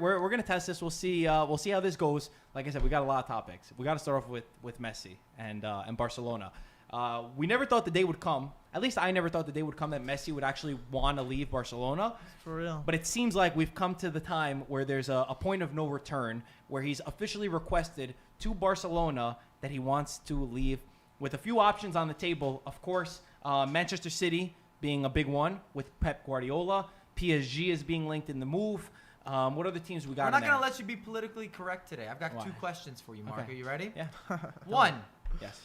we're gonna test this. We'll see how this goes. Like I said, we got a lot of topics. We got to start off with Messi and Barcelona. We never thought the day would come. At least I never thought the day would come that Messi would actually want to leave Barcelona. For real. But it seems like we've come to the time where there's a point of no return, where he's officially requested to Barcelona that he wants to leave, with a few options on the table. Of course, Manchester City being a big one with Pep Guardiola. PSG is being linked in the move. What other teams we got? We're not going to let you be politically correct today. I've got 2 questions for you, Mark. Okay. Are you ready? Yeah. 1. Yes.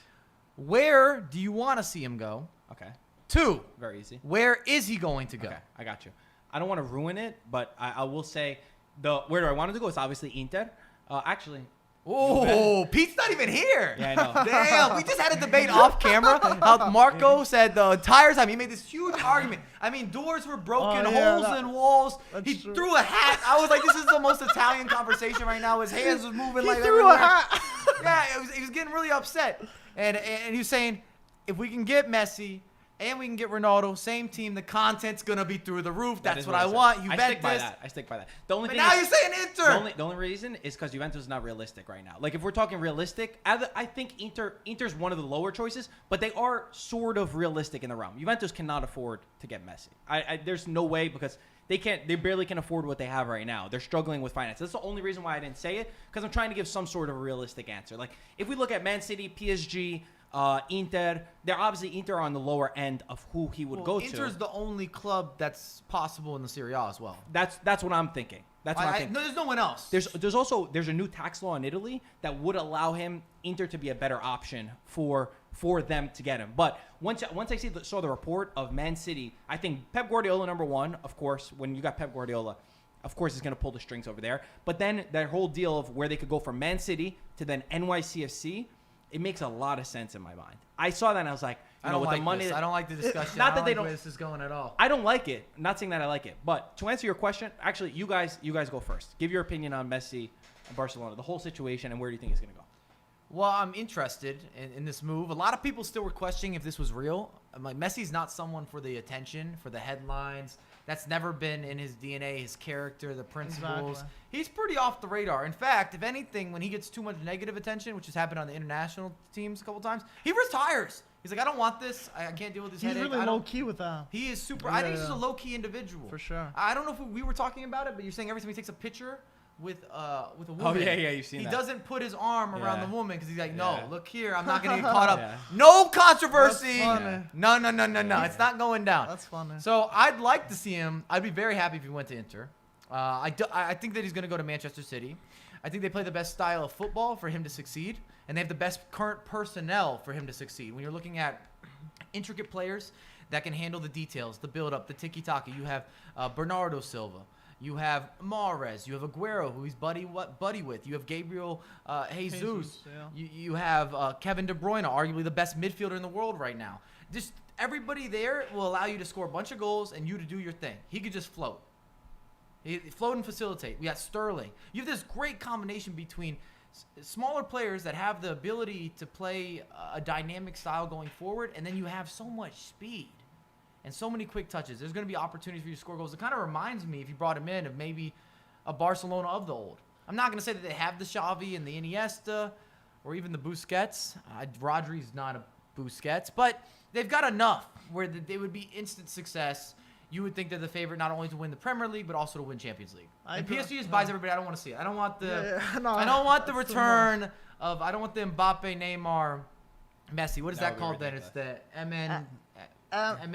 Where do you want to see him go? Okay. 2. Very easy. Where is he going to go? Okay, I got you. I don't want to ruin it, but I will say where do I want him to go? It's obviously Inter. Actually. Oh, Pete's not even here. Yeah, I know. Damn, we just had a debate off camera. How Marco said the entire time he made this huge argument. I mean, doors were broken, holes in walls. He threw a hat. I was like, this is the most Italian conversation right now. His hands was moving He like threw a hat. Yeah, he was getting really upset. And he was saying, if we can get Messi and we can get Ronaldo, same team, the content's going to be through the roof. That's what I want. Juventus. I stick by that. The only But thing now you're saying Inter. The only reason is because Juventus is not realistic right now. Like, if we're talking realistic, I think Inter's one of the lower choices, but they are sort of realistic in the realm. Juventus cannot afford to get Messi. There's no way, because they barely can afford what they have right now. They're struggling with finance. That's the only reason why I didn't say it, because I'm trying to give some sort of a realistic answer. Like, if we look at Man City, PSG, Inter, they're obviously Inter on the lower end of who he would go to. Inter's the only club that's possible in the Serie A as well. That's what I'm thinking. That's what I'm thinking. No, there's no one else. There's also a new tax law in Italy that would allow Inter to be a better option for them to get him. But once I saw the report of Man City, I think Pep Guardiola, number one, of course. When you got Pep Guardiola, of course he's going to pull the strings over there. But then that whole deal of where they could go from Man City to then NYCFC, it makes a lot of sense in my mind. I saw that and I was like, I don't like the discussion. Not that they don't don't. Where this is going at all. I don't like it. I'm not saying that I like it. But to answer your question, actually, you guys go first. Give your opinion on Messi and Barcelona, the whole situation, and where do you think he's going to go? Well, I'm interested in this move. A lot of people still were questioning if this was real. I'm like, Messi's not someone for the attention, for the headlines. That's never been in his DNA, his character, the principles. Exactly. He's pretty off the radar. In fact, if anything, when he gets too much negative attention, which has happened on the international teams a couple times, he retires. He's like, I don't want this. I can't deal with this headache. He's really low-key with that. He is super. Yeah, I think he's just a low-key individual. For sure. I don't know if we were talking about it, but you're saying every time he takes a picture with a woman. Oh, yeah, you've seen he that. He doesn't put his arm around the woman because he's like, no, Yeah. look here, I'm not going to get caught up. Yeah. No controversy. That's funny. No. Yeah. It's not going down. That's funny. So I'd like to see him. I'd be very happy if he went to Inter. I think that he's going to go to Manchester City. I think they play the best style of football for him to succeed, and they have the best current personnel for him to succeed. When you're looking at intricate players that can handle the details, the build-up, the tiki-taka, you have Bernardo Silva. You have Mahrez. You have Aguero, who he's buddy with. You have Gabriel Jesus. Yeah. You have Kevin De Bruyne, arguably the best midfielder in the world right now. Just everybody there will allow you to score a bunch of goals and you to do your thing. He could just float. Float and facilitate. We got Sterling. You have this great combination between smaller players that have the ability to play a dynamic style going forward, and then you have so much speed and so many quick touches. There's going to be opportunities for you to score goals. It kind of reminds me, if you brought him in, of maybe a Barcelona of the old. I'm not going to say that they have the Xavi and the Iniesta or even the Busquets. Rodri's not a Busquets, but they've got enough where they would be instant success. You would think they're the favorite not only to win the Premier League, but also to win Champions League. And PSG just buys everybody. I don't want to see it. I don't want the I don't want the return of, I don't want the Mbappe, Neymar, Messi. What is that called then? It's the Eminem. Yeah, you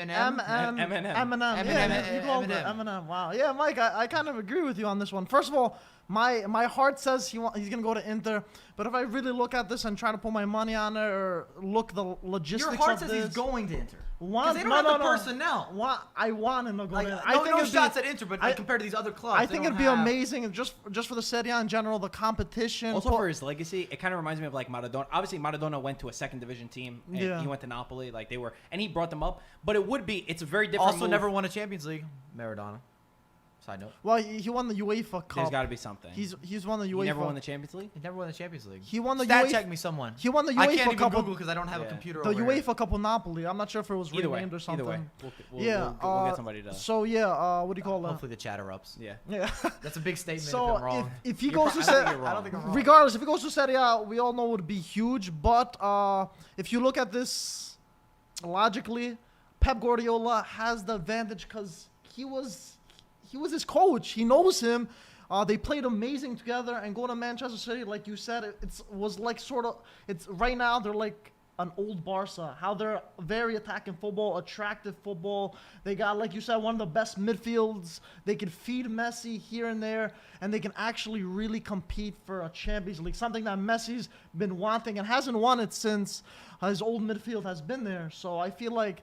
called it Eminem. Wow. Yeah, Mike, I kind of agree with you on this one. First of all, my heart says he's going to go to Inter, but if I really look at this and try to put my money on it or look the logistics of this. Your heart says he's going to Inter. Because they don't have the personnel. I want him to go to Inter. No shots at Inter, but compared to these other clubs, I think it'd be amazing just for the Serie A in general, the competition. Also for his legacy, it kind of reminds me of like Maradona. Obviously, Maradona went to a second division team, and he went to Napoli. Like and he brought them up. But it's a very different. Also, never won a Champions League, Maradona. Side note. Well, he won the UEFA Cup. There's got to be something. He's won the UEFA. He never won the Champions League? He never won the Champions League. He won the Stat UEFA. check me, someone. He won the I UEFA can't even Cup. Google because I don't have a computer The over UEFA here. Cup with Napoli. I'm not sure if it was Either way. renamed or something. Either way. We'll get somebody to... So yeah, what do you call that? Hopefully the chat erupts. Yeah. Yeah. That's a big statement if So I'm wrong. if he You're goes to I don't think Serie, you're I don't think I'm wrong. regardless, if he goes to Serie A, we all know it would be huge. But if you look at this logically, Pep Guardiola has the advantage because he was his coach. He knows him. They played amazing together, and going to Manchester City, like you said, it was like sort of. It's right now they're like an old Barca. How they're very attacking football, attractive football. They got, like you said, one of the best midfields. They can feed Messi here and there, and they can actually really compete for a Champions League, something that Messi's been wanting and hasn't won it since his old midfield has been there. So I feel like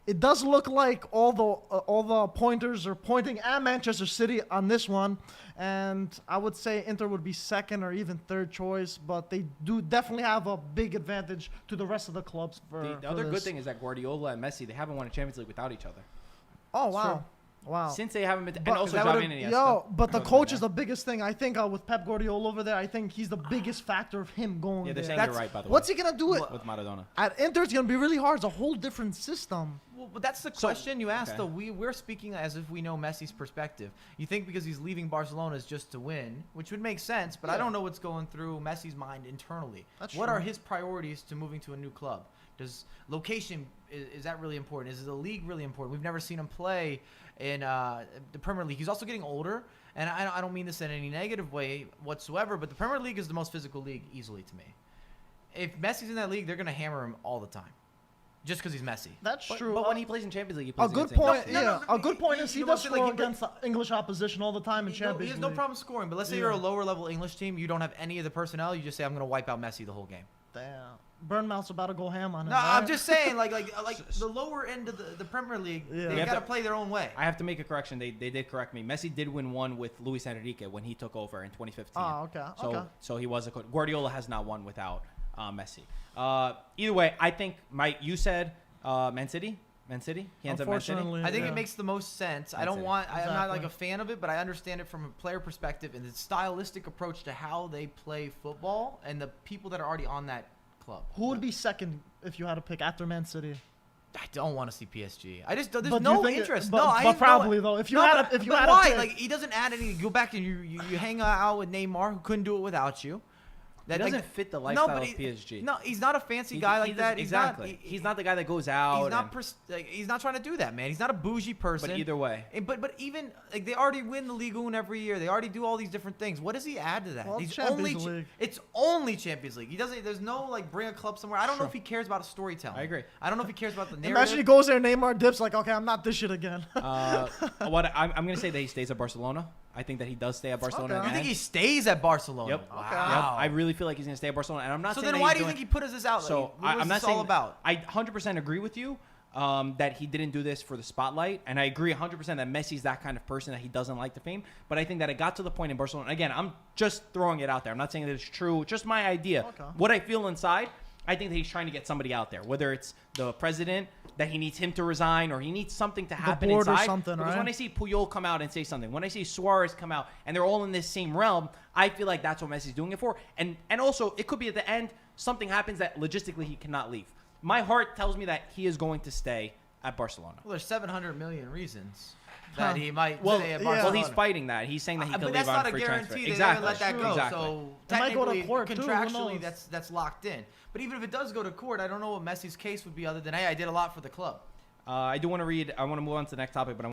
it does look like all the pointers are pointing at Manchester City on this one, and I would say Inter would be second or even third choice, but they do definitely have a big advantage to the rest of the clubs. The other good thing is that Guardiola and Messi, they haven't won a Champions League without each other. Oh wow, wow. Since they haven't been, But and also that Xavi would've- and Iniesta. Yo, but the Other than coach is that. the biggest thing. I think with Pep Guardiola over there, I think he's the biggest factor of him going Yeah, they're there. saying That's- you're right, by the way. What's he gonna do it with Maradona? at Inter? It's gonna be really hard. It's a whole different system. Well, but that's the So- question you asked, okay. though. We're speaking as if we know Messi's perspective. You think because he's leaving Barcelona is just to win, which would make sense, but I Yeah. don't know what's going through Messi's mind internally. That's what true. are his priorities to moving to a new club? Does location, is that really important? Is the league really important? We've never seen him play in the Premier League. He's also getting older, and I don't mean this in any negative way whatsoever, but the Premier League is the most physical league easily to me. If Messi's in that league, they're going to hammer him all the time. Just because he's Messi. That's true. But when he plays in Champions League, he plays A good against England. point, No, no, yeah. no, A good point he- is he you know does what I'm saying, score like, against English opposition all the time in He Champions has no League. problem scoring, but let's say Yeah. you're a lower level English team, you don't have any of the personnel, you just say I'm going to wipe out Messi the whole game. Damn, Burnmouth's about to go ham on him. No, right? I'm just saying, like the lower end of the Premier League, Yeah. they You got have to to- play their own way. I have to make a correction. They did correct me. Messi did win one with Luis Enrique when he took over in 2015. Oh, okay, okay. So he was a coach. Guardiola has not won without Messi. Either way, I think you said Man City. Man City. He ends up Man City. Unfortunately, I think yeah. it makes the most sense. I That's don't it. want. I'm not like Exactly. a fan of it, but I understand it from a player perspective and the stylistic approach to how they play football and the people that are already on that club. Who would be second if you had to pick after Man City? I don't want to see PSG. I just there's But do no you think interest. but, no, I but have no- probably though. If you no, had but- if you but had why? to pick, Like he doesn't add any. You go back and you hang out with Neymar, who couldn't do it without you. He doesn't fit the lifestyle of PSG. No, he's not a fancy He- guy he like that. doesn't- exactly. He's not the guy that goes out. He's not. and- He's not trying to do that, man. He's not a bougie person. But either way, But even like they already win the Ligue 1 every year. They already do all these different things. What does he add to that? Well, He's Champions only League. it's only Champions League. He doesn't. There's no like bring a club somewhere. I don't know Sure. if he cares about a storytelling. I agree. I don't know if he cares about the narrative. imagine he goes there, Neymar dips like, okay, I'm not this shit again. what I'm going to say that he stays at Barcelona. I think that he does stay at Barcelona. Okay. You think and- he stays at Barcelona? Yep. Wow. Yep. I really feel like he's going to stay at Barcelona, and I'm not So saying then that why he's do you doing- think he put us this out? So Like, what was I'm not this saying all about. I 100% agree with you that he didn't do this for the spotlight, and I agree 100% that Messi's that kind of person that he doesn't like the fame. But I think that it got to the point in Barcelona. Again, I'm just throwing it out there. I'm not saying that it's true. Just my idea. Okay. What I feel inside. I think that he's trying to get somebody out there, whether it's the president that he needs him to resign or he needs something to happen board or inside. something, Because right? when I see Puyol come out and say something, when I see Suarez come out, and they're all in this same realm, I feel like that's what Messi's doing it for. And also, it could be at the end something happens that logistically he cannot leave. My heart tells me that he is going to stay at Barcelona. Well, there's 700 million reasons that Huh. he might Well, stay at yeah. Barcelona. well, he's fighting that. He's saying that he could but leave that's on not a free guarantee. transfer. They're Exactly. gonna let that go. Exactly. So It might go to technically, court, too, who contractually, knows? that's locked in. But even if it does go to court, I don't know what Messi's case would be other than, hey, I did a lot for the club. I do want to read. I want to move on to the next topic, but